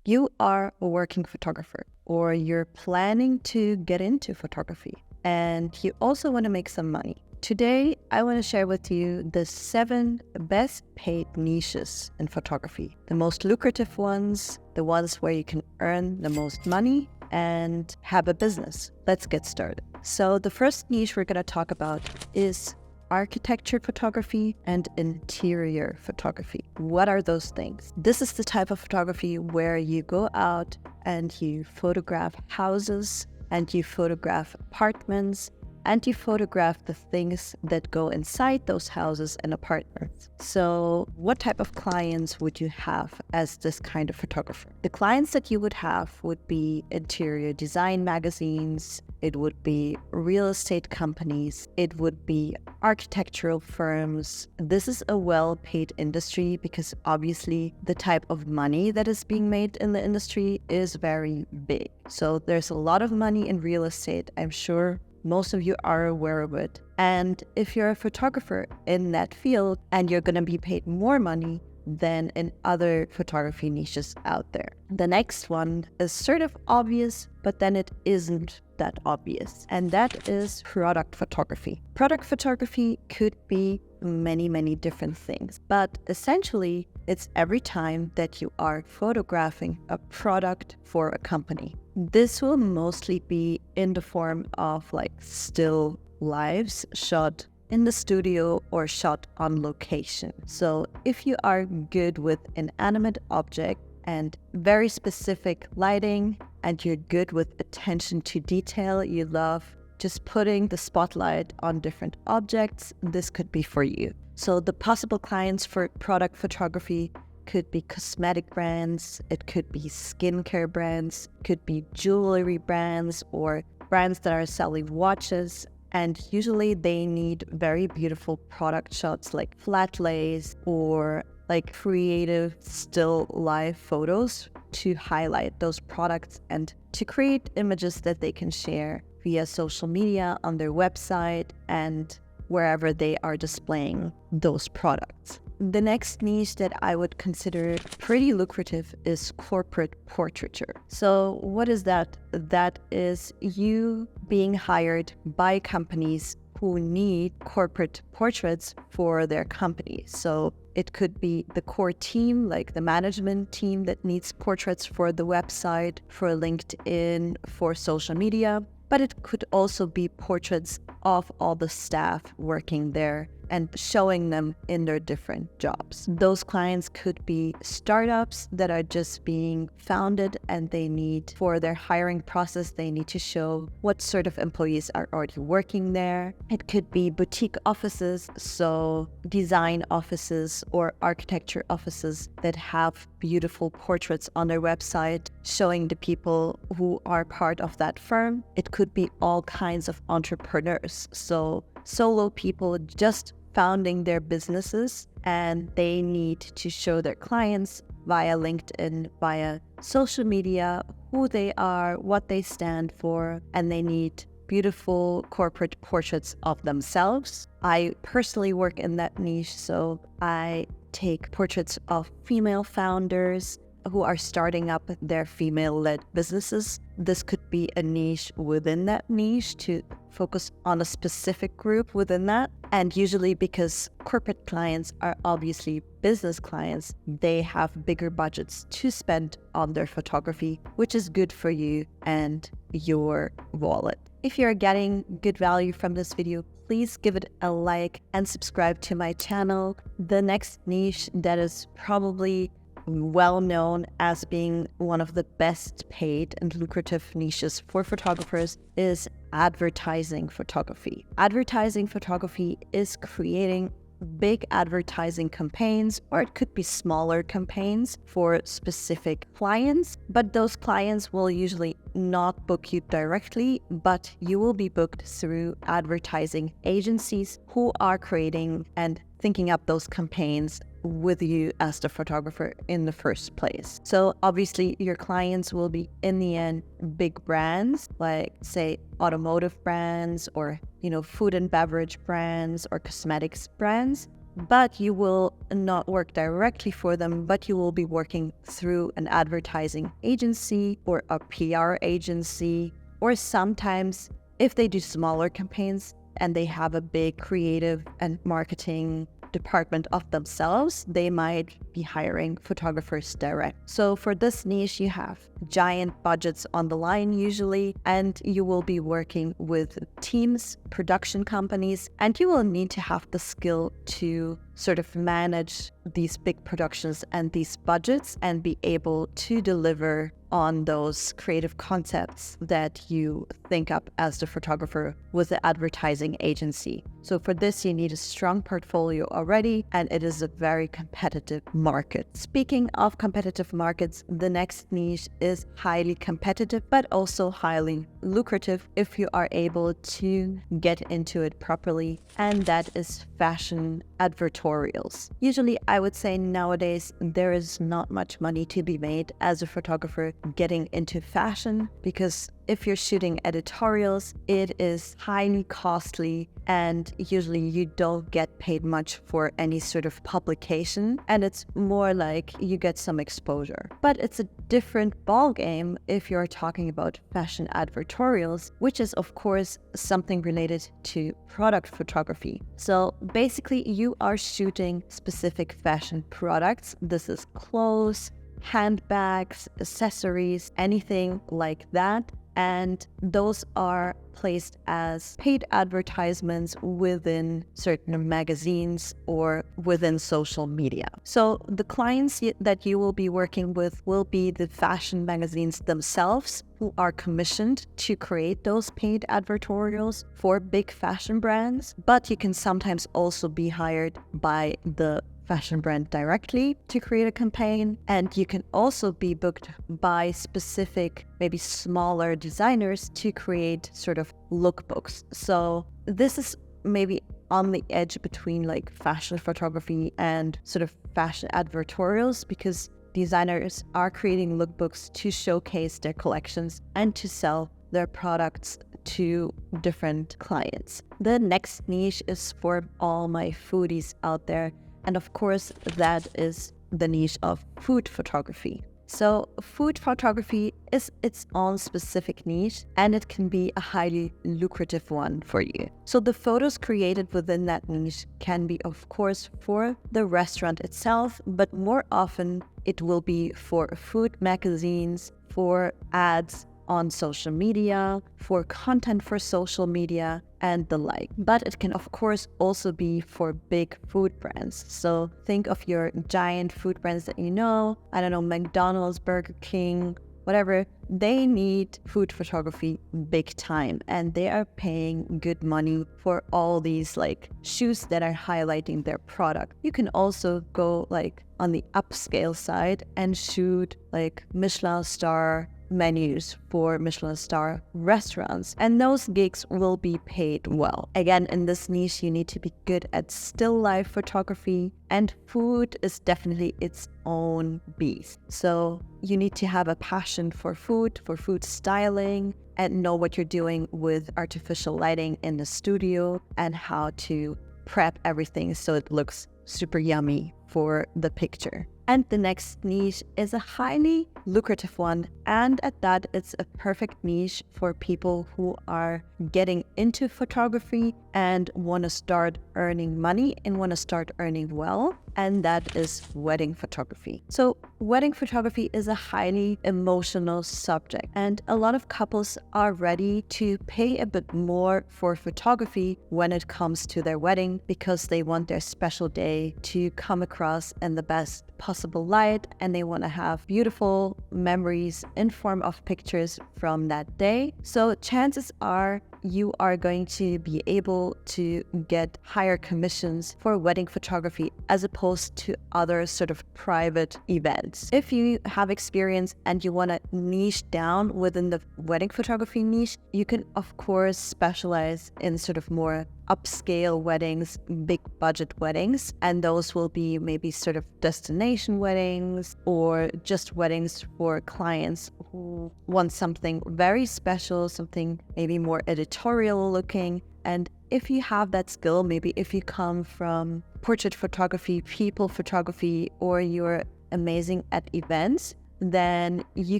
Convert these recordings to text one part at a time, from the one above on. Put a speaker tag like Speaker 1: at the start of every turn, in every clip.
Speaker 1: You are a working photographer, or you're planning to get into photography, and you also want to make some money. Today, I want to share with you the 7 best paid niches in photography. The most lucrative ones, the ones where you can earn the most money and have a business. Let's get started. So the first niche we're going to talk about is architecture photography and interior photography. What are those things? This is the type of photography where you go out and you photograph houses and you photograph apartments and you photograph the things that go inside those houses and apartments. So what type of clients would you have as this kind of photographer? The clients that you would have would be interior design magazines, it would be real estate companies, it would be architectural firms. This is a well-paid industry because obviously the type of money that is being made in the industry is very big. So there's a lot of money in real estate. I'm sure most of you are aware of it. And if you're a photographer in that field and you're going to be paid more money than in other photography niches out there. The next one is sort of obvious, but then it isn't that obvious. And that is product photography. Product photography could be many different things, but essentially it's every time that you are photographing a product for a company. This will mostly be in the form of like still lives shot in the studio or shot on location. So if you are good with an inanimate object and very specific lighting, and you're good with attention to detail, you love just putting the spotlight on different objects, this could be for you. So the possible clients for product photography could be cosmetic brands, it could be skincare brands, could be jewelry brands or brands that are selling watches. And usually they need very beautiful product shots like flat lays or like creative still life photos to highlight those products and to create images that they can share via social media, on their website, and wherever they are displaying those products. The next niche that I would consider pretty lucrative is corporate portraiture. So what is that? That is you being hired by companies who need corporate portraits for their company. So it could be the core team, like the management team that needs portraits for the website, for LinkedIn, for social media. But it could also be portraits of all the staff working there and showing them in their different jobs. Those clients could be startups that are just being founded and they need, for their hiring process, they need to show what sort of employees are already working there. It could be boutique offices, so design offices or architecture offices that have beautiful portraits on their website showing the people who are part of that firm. It could be all kinds of entrepreneurs, so solo people just founding their businesses and they need to show their clients via LinkedIn, via social media, who they are, what they stand for, and they need beautiful corporate portraits of themselves. I personally work in that niche, so I take portraits of female founders who are starting up their female-led businesses. This could be a niche within that niche to focus on a specific group within that. And usually because corporate clients are obviously business clients, they have bigger budgets to spend on their photography, which is good for you and your wallet. If you're getting good value from this video, please give it a like and subscribe to my channel. The next niche that is probably well known as being one of the best paid and lucrative niches for photographers is advertising photography. Advertising photography is creating big advertising campaigns, or it could be smaller campaigns for specific clients, but those clients will usually not book you directly, but you will be booked through advertising agencies who are creating and thinking up those campaigns with you as the photographer in the first place. So obviously your clients will be, in the end, big brands like, say, automotive brands or, food and beverage brands or cosmetics brands. but you will not work directly for them, but you will be working through an advertising agency or a PR agency, or sometimes if they do smaller campaigns and they have a big creative and marketing department of themselves, they might be hiring photographers direct. So for this niche, you have giant budgets on the line usually, and you will be working with teams, production companies, and you will need to have the skill to sort of manage these big productions and these budgets and be able to deliver on those creative concepts that you think up as the photographer with the advertising agency. So for this, you need a strong portfolio already, and it is a very competitive market. Speaking of competitive markets, the next niche is highly competitive, but also highly lucrative if you are able to get into it properly, and that is fashion advertorials. Usually, I would say nowadays there is not much money to be made as a photographer getting into fashion, because if you're shooting editorials, it is highly costly and usually you don't get paid much for any sort of publication, and it's more like you get some exposure. But it's a different ballgame if you're talking about fashion advertorials, which is of course something related to product photography. So basically you are shooting specific fashion products. This is clothes, handbags, accessories, anything like that. And those are placed as paid advertisements within certain magazines or within social media. So the clients that you will be working with will be the fashion magazines themselves, who are commissioned to create those paid advertorials for big fashion brands. But you can sometimes also be hired by the fashion brand directly to create a campaign, and you can also be booked by specific, maybe smaller designers to create sort of lookbooks. So this is maybe on the edge between like fashion photography and sort of fashion advertorials, because designers are creating lookbooks to showcase their collections and to sell their products to different clients. The next niche is for all my foodies out there. And of course, that is the niche of food photography. So food photography is its own specific niche, and it can be a highly lucrative one for you. So the photos created within that niche can be, of course, for the restaurant itself, but more often it will be for food magazines, for ads on social media, for content for social media, and the like. But it can of course also be for big food brands. So think of your giant food brands that you know, I don't know, McDonald's, Burger King, whatever. They need food photography big time, and they are paying good money for all these like shoes that are highlighting their product. You can also go like on the upscale side and shoot like Michelin star menus for Michelin star restaurants, and those gigs will be paid well. Again, in this niche you need to be good at still life photography, and food is definitely its own beast. So you need to have a passion for food styling, and know what you're doing with artificial lighting in the studio and how to prep everything so it looks super yummy for the picture. And the next niche is a highly lucrative one, and at that it's a perfect niche for people who are getting into photography and want to start earning money and want to start earning well, and that is wedding photography. So wedding photography is a highly emotional subject, and a lot of couples are ready to pay a bit more for photography when it comes to their wedding, because they want their special day to come across in the best possible light, and they want to have beautiful memories in form of pictures from that day. So chances are you are going to be able to get higher commissions for wedding photography as opposed to other sort of private events. If you have experience and you want to niche down within the wedding photography niche, you can of course specialize in sort of more upscale weddings, big budget weddings, and those will be maybe sort of destination weddings or just weddings for clients who want something very special, something maybe more editorial looking. And if you have that skill, maybe if you come from portrait photography, people photography, or you're amazing at events, then you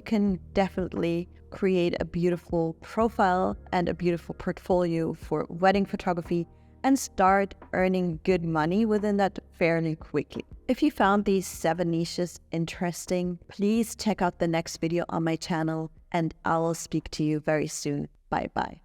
Speaker 1: can definitely create a beautiful profile and a beautiful portfolio for wedding photography and start earning good money within that fairly quickly. If you found these 7 niches interesting, please check out the next video on my channel, and I will speak to you very soon. Bye bye.